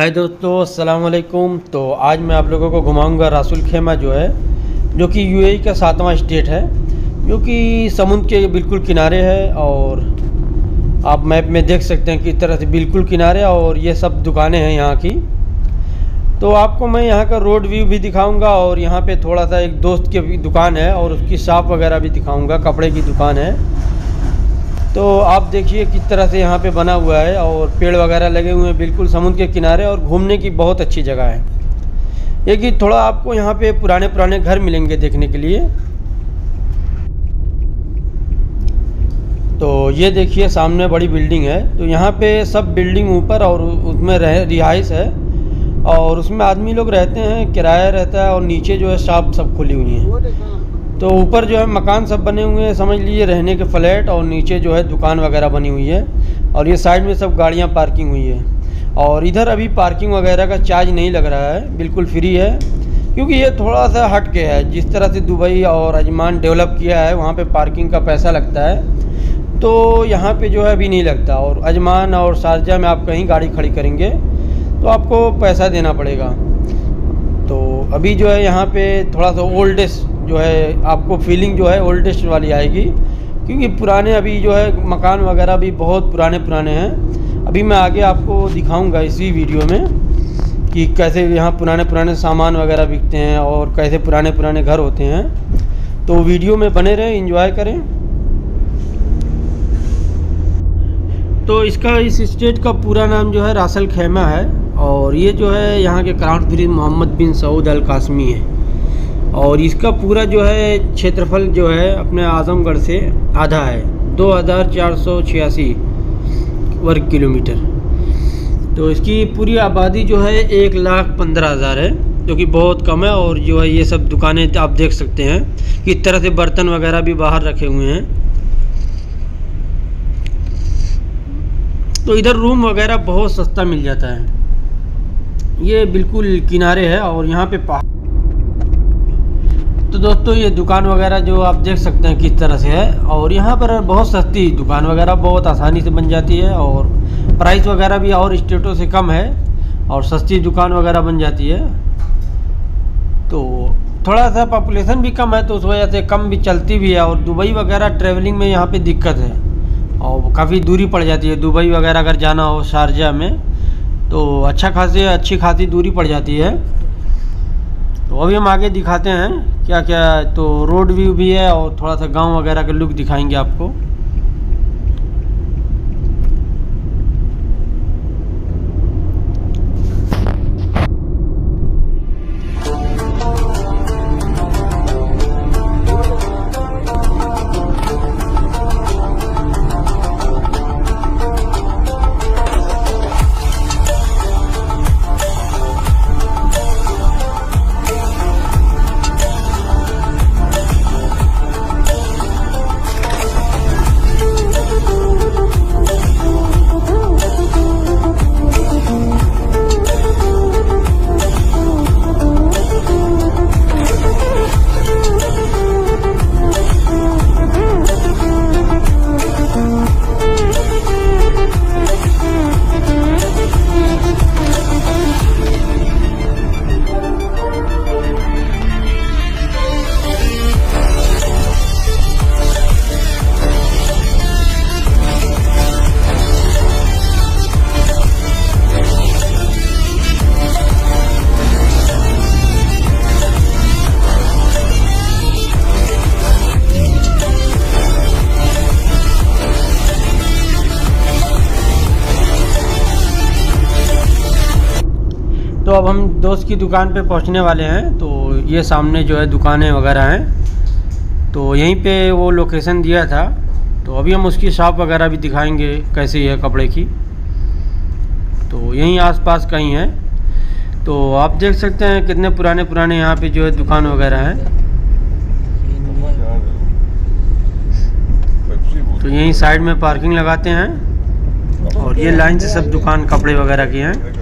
हाय दोस्तों, अस्सलाम वालेकुम। तो आज मैं आप लोगों को घुमाऊंगा रासुल खेमा जो है, जो कि यूएई का 7वां स्टेट है, जो कि समुद्र के बिल्कुल किनारे है। और आप मैप में देख सकते हैं कि इस तरह से बिल्कुल किनारे, और ये सब दुकानें हैं यहाँ की। तो आपको मैं यहाँ का रोड व्यू भी दिखाऊंगा, और यहाँ पे थोड़ा सा एक दोस्त की भी दुकान है और उसकी शॉप वगैरह भी दिखाऊंगा, कपड़े की दुकान है। तो आप देखिए किस तरह से यहाँ पे बना हुआ है, और पेड़ वगैरह लगे हुए हैं बिल्कुल समुद्र के किनारे, और घूमने की बहुत अच्छी जगह है। ये कि थोड़ा आपको यहाँ पे पुराने पुराने घर मिलेंगे देखने के लिए। तो ये देखिए सामने बड़ी बिल्डिंग है। तो यहाँ पे सब बिल्डिंग ऊपर, और उसमें रिहाइश है, और उसमें आदमी लोग रहते हैं, किराया रहता है, और नीचे जो है शॉप सब खुली हुई हैं। तो ऊपर जो है मकान सब बने हुए हैं, समझ लीजिए रहने के फ्लैट, और नीचे जो है दुकान वगैरह बनी हुई है, और ये साइड में सब गाड़ियाँ पार्किंग हुई है। और इधर अभी पार्किंग वगैरह का चार्ज नहीं लग रहा है, बिल्कुल फ्री है, क्योंकि ये थोड़ा सा हट के है। जिस तरह से दुबई और अजमान डेवलप किया है, वहाँ पे पार्किंग का पैसा लगता है, तो यहाँ पे जो है अभी नहीं लगता। और अजमान और शारजा में आप कहीं गाड़ी खड़ी करेंगे तो आपको पैसा देना पड़ेगा। तो अभी जो है यहाँ पे थोड़ा सा ओल्डेस्ट जो है, आपको फीलिंग जो है ओल्डेस्ट वाली आएगी, क्योंकि पुराने अभी जो है मकान वगैरह भी बहुत पुराने पुराने हैं। अभी मैं आगे आपको दिखाऊंगा इसी वीडियो में कि कैसे यहाँ पुराने पुराने सामान वगैरह बिकते हैं, और कैसे पुराने पुराने घर होते हैं। तो वीडियो में बने रहें, एंजॉय करें। तो इसका, इस स्टेट का पूरा नाम जो है रासल खेमा है, और ये जो है यहाँ के क्राउन प्रिंस मोहम्मद बिन सऊद अल कासमी है। और इसका पूरा जो है क्षेत्रफल जो है अपने आजमगढ़ से आधा है, 2486 वर्ग किलोमीटर। तो इसकी पूरी आबादी जो है 1,15,000 है, जो कि बहुत कम है। और जो है ये सब दुकानें आप देख सकते हैं कि इस तरह से बर्तन वगैरह भी बाहर रखे हुए हैं। तो इधर रूम वगैरह बहुत सस्ता मिल जाता है। ये बिल्कुल किनारे है, और यहाँ पे पहाड़। तो दोस्तों ये दुकान वगैरह जो आप देख सकते हैं किस तरह से है, और यहाँ पर बहुत सस्ती दुकान वगैरह बहुत आसानी से बन जाती है, और प्राइस वगैरह भी और स्टेटों से कम है, और सस्ती दुकान वगैरह बन जाती है। तो थोड़ा सा पॉपुलेशन भी कम है, तो उस वजह से कम भी चलती भी है। और दुबई वगैरह ट्रैवलिंग में यहाँ पे दिक्कत है, और काफ़ी दूरी पड़ जाती है। दुबई वगैरह अगर जाना हो शारजा में, तो अच्छी खासी दूरी पड़ जाती है। तो अभी हम आगे दिखाते हैं क्या क्या। तो रोड व्यू भी है, और थोड़ा सा गांव वगैरह का लुक दिखाएंगे आपको। तो अब हम दोस्त की दुकान पे पहुंचने वाले हैं। तो ये सामने जो है दुकानें वगैरह हैं, तो यहीं पे वो लोकेशन दिया था। तो अभी हम उसकी शॉप वगैरह भी दिखाएंगे कैसी है कपड़े की। तो यहीं आसपास कहीं है। तो आप देख सकते हैं कितने पुराने पुराने यहाँ पे जो है दुकान वगैरह हैं। तो यहीं साइड में पार्किंग लगाते हैं, और ये लाइन से सब दुकान कपड़े वगैरह की हैं।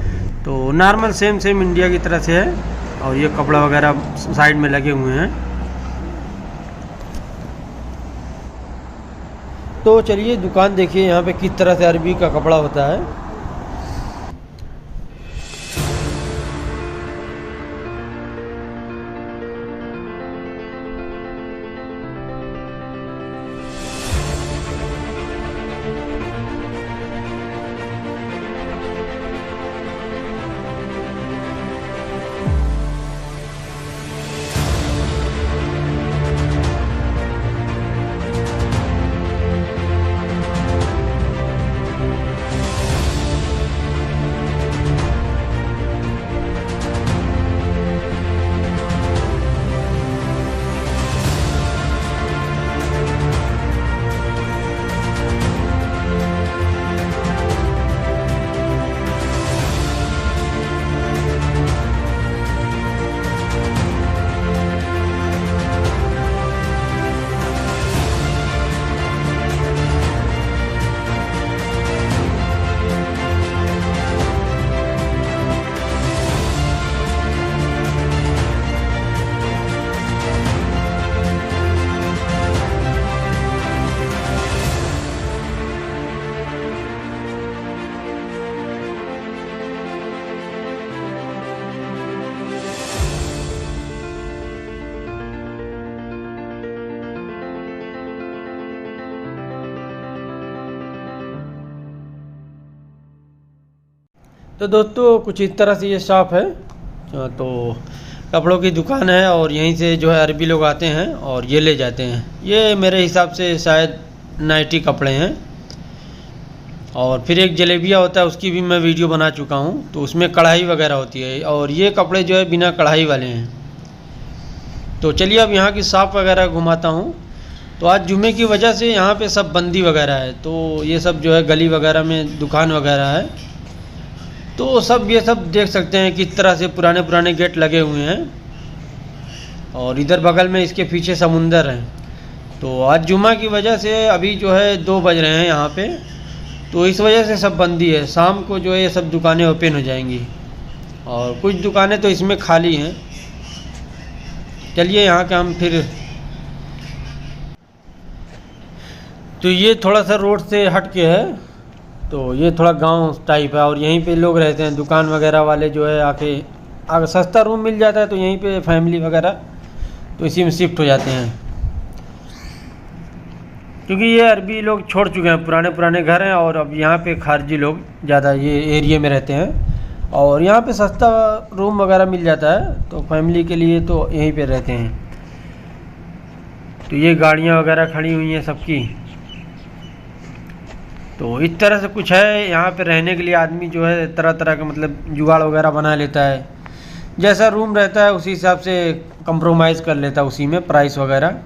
तो नॉर्मल सेम इंडिया की तरह से है, और ये कपड़ा वगैरह साइड में लगे हुए हैं। तो चलिए दुकान देखिए यहाँ पे किस तरह से अरबी का कपड़ा होता है। तो दोस्तों कुछ इस तरह से ये शॉप है। तो कपड़ों की दुकान है और यहीं से जो है अरबी लोग आते हैं और ये ले जाते हैं। ये मेरे हिसाब से शायद नाइटी कपड़े हैं। और फिर एक जलेबिया होता है, उसकी भी मैं वीडियो बना चुका हूँ, तो उसमें कढ़ाई वगैरह होती है। और ये कपड़े जो है बिना कढ़ाई वाले हैं। तो चलिए अब यहाँ की शॉप वगैरह घुमाता हूँ। तो आज जुमे की वजह से यहाँ पे सब बंदी वगैरह है, तो ये सब जो है गली वगैरह में दुकान वगैरह है। तो सब ये सब देख सकते हैं किस तरह से पुराने पुराने गेट लगे हुए हैं। और इधर बगल में इसके पीछे समुंदर है। तो आज जुमा की वजह से अभी जो है 2 बज रहे हैं यहाँ पे, तो इस वजह से सब बंदी है। शाम को जो है ये सब दुकानें ओपन हो जाएंगी और कुछ दुकानें तो इसमें खाली हैं। चलिए यहाँ के हम फिर, तो ये थोड़ा सा रोड से हट के है, तो ये थोड़ा गांव टाइप है और यहीं पे लोग रहते हैं। दुकान वगैरह वाले जो है आके, अगर सस्ता रूम मिल जाता है तो यहीं पे फैमिली वगैरह तो इसी में शिफ्ट हो जाते हैं। क्योंकि ये अरबी लोग छोड़ चुके हैं, पुराने पुराने घर हैं और अब यहाँ पे खारजी लोग ज़्यादा ये एरिया में रहते हैं और यहाँ पे सस्ता रूम वगैरह मिल जाता है, तो फैमिली के लिए तो यहीं पे रहते हैं। तो ये गाड़ियाँ वगैरह खड़ी हुई हैं सबकी। तो इस तरह से कुछ है यहाँ पे रहने के लिए। आदमी जो है तरह तरह का मतलब जुगाड़ वगैरह बना लेता है, जैसा रूम रहता है उसी हिसाब से कंप्रोमाइज़ कर लेता है उसी में प्राइस वगैरह।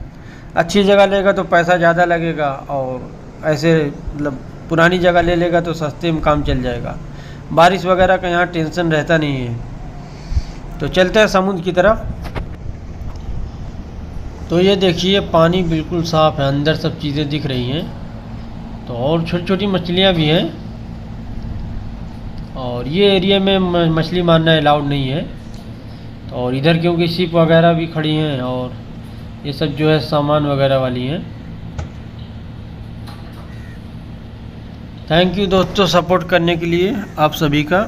अच्छी जगह लेगा तो पैसा ज़्यादा लगेगा और ऐसे मतलब पुरानी जगह ले लेगा तो सस्ते में काम चल जाएगा। बारिश वगैरह का यहाँ टेंशन रहता नहीं है। तो चलते हैं समुद्र की तरफ। तो ये देखिए पानी बिल्कुल साफ़ है, अंदर सब चीज़ें दिख रही हैं। तो और छोटी छोटी मछलियाँ भी हैं और ये एरिया में मछली मारना अलाउड नहीं है। और इधर क्योंकि शिप वगैरह भी खड़ी हैं और ये सब जो है सामान वगैरह वाली हैं। थैंक यू दोस्तों सपोर्ट करने के लिए आप सभी का।